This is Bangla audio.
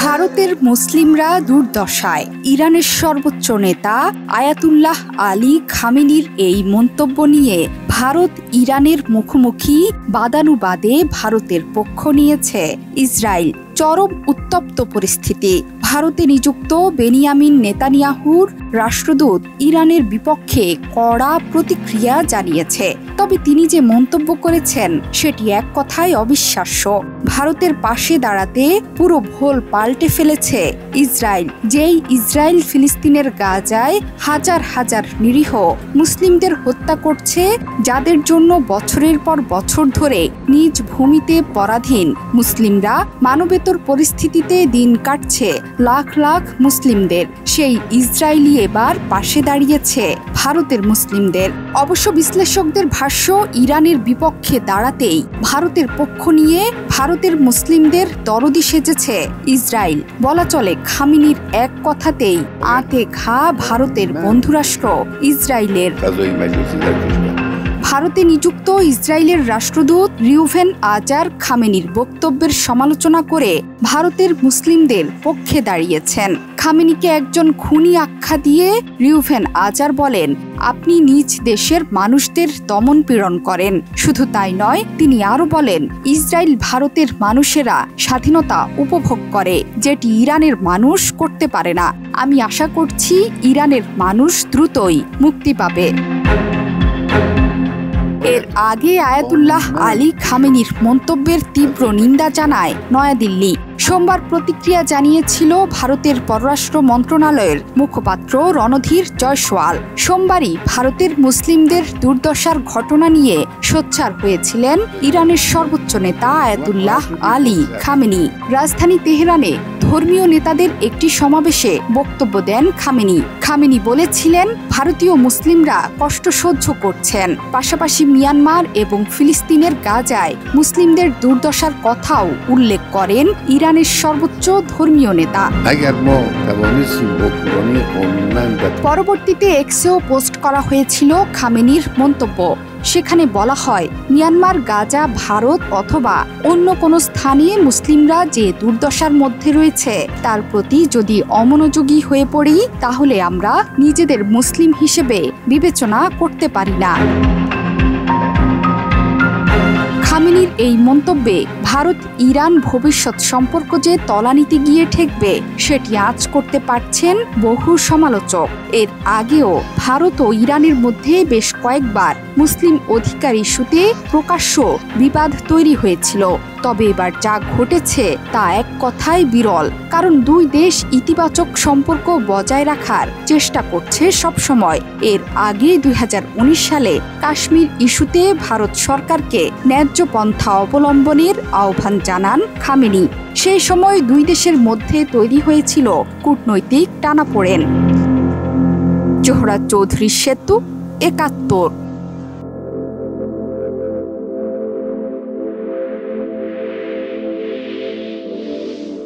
ভারতের মুসলিমরা দুর্দশায়। ইরানের সর্বোচ্চ নেতা আয়াতুল্লাহ আলী খামেনির এই মন্তব্য নিয়ে ভারত ইরানের মুখোমুখি বাদানুবাদে ভারতের পক্ষ নিয়েছে ইসরায়েল। চরম উত্তপ্ত পরিস্থিতি। ভারতে নিযুক্ত বেনিয়ামিন নেতানিয়াহুর রাষ্ট্রদূত ইরানের বিপক্ষে কড়া প্রতিক্রিয়া জানিয়েছে। তবে তিনি যে মন্তব্য করেছেন সেটি এক কথায় অবিশ্বাস্য। ভারতের পাশে দাঁড়াতে পুরো ভোল পাল্টে ফেলেছে ইসরায়েল। যেই ইসরায়েল ফিলিস্তিনের গাজায় হাজার হাজার নিরীহ মুসলিমদের হত্যা করছে, যাদের জন্য বছরের পর বছর ধরে নিজ ভূমিতে পরাধীন মুসলিমরা মানবেতর পরিস্থিতিতে দিন কাটছে লাখ লাখ মুসলিমদের, সেই ইসরায়েলি এবার পাশে দাঁড়িয়েছে ভারতের মুসলিমদের। অবশ্য বিশ্লেষকদের ভাষ্য, ইরানের বিপক্ষে দাঁড়াতেই ভারতের পক্ষ নিয়ে ভারতের মুসলিমদের দরদি সেজেছে ইসরায়েল। বলা চলে খামেনির এক কথাতেই আঁতে ঘা ভারতের বন্ধুরাষ্ট্র ইসরায়েলের। ভারতে নিযুক্ত ইসরায়েলের রাষ্ট্রদূত রিউভেন আজার খামেনির বক্তব্যের সমালোচনা করে ভারতের মুসলিমদের পক্ষে দাঁড়িয়েছেন। খামেনিকে একজন খুনি আখ্যা দিয়ে রিউভেন আজার বলেন, আপনি নিজ দেশের মানুষদের দমন পীড়ন করেন। শুধু তাই নয়, তিনি আরো বলেন, ইসরায়েল ভারতের মানুষেরা স্বাধীনতা উপভোগ করে, যেটি ইরানের মানুষ করতে পারে না। আমি আশা করছি ইরানের মানুষ দ্রুতই মুক্তি পাবে। এর আগে আয়াতুল্লাহ আলী খামেনির মন্তব্যের তীব্র নিন্দা জানায় নয়াদিল্লি। সোমবার প্রতিক্রিয়া জানিয়েছিল ভারতের পররাষ্ট্র মন্ত্রণালয়ের মুখপাত্র রণধীর জয়সওয়াল। সোমবারই ভারতের মুসলিমদের দুর্দশার ঘটনা নিয়ে সোচ্চার হয়েছিলেন ইরানের সর্বোচ্চ নেতা আয়াতুল্লাহ আলী খামেনি। রাজধানী তেহরানে ধর্মীয় নেতাদের একটি সমাবেশে বক্তব্য দেন খামেনি। খামেনি বলেছিলেন, ভারতীয় মুসলিমরা কষ্ট সহ্য করছেন, পাশাপাশি মিয়ানমার এবং ফিলিস্তিনের গাজায় মুসলিমদের দুর্দশার কথাও উল্লেখ করেন ইরানের সর্বোচ্চ ধর্মীয় নেতা। পরবর্তীতে এক্সেও পোস্ট করা হয়েছিল খামেনির মন্তব্য। সেখানে বলা হয়, মিয়ানমার, গাজা, ভারত অথবা অন্য কোনো স্থানে মুসলিমরা যে দুর্দশার মধ্যে রয়েছে তার প্রতি যদি অমনোযোগী হয়ে পড়ি, তাহলে আমরা নিজেদের মুসলিম হিসেবে বিবেচনা করতে পারি না। খামেনির এই মন্তব্যে ভারত ইরান ভবিষ্যৎ সম্পর্ক যে তলানিতে গিয়ে ঠেকবে সেটি আঁচ করতে পারছেন বহু সমালোচক। এর আগেও ভারত ও ইরানের মধ্যে বেশ কয়েকবার মুসলিম অধিকার ইস্যুতে প্রকাশ্য বিবাদ তৈরি হয়েছিল। তবে এবার যা ঘটেছে তা এক কথায় বিরল, কারণ দুই দেশ ইতিবাচক সম্পর্ক বজায় রাখার চেষ্টা করছে সবসময়। এর আগে 2019 সালে কাশ্মীর ইস্যুতে ভারত সরকারকে ন্যায্য পন্থা অবলম্বনের আহ্বান জানান খামেনি। সেই সময় দুই দেশের মধ্যে তৈরি হয়েছিল কূটনৈতিক টানাপোড়েন। জোহরা চৌধুরী সেতু, ৭১।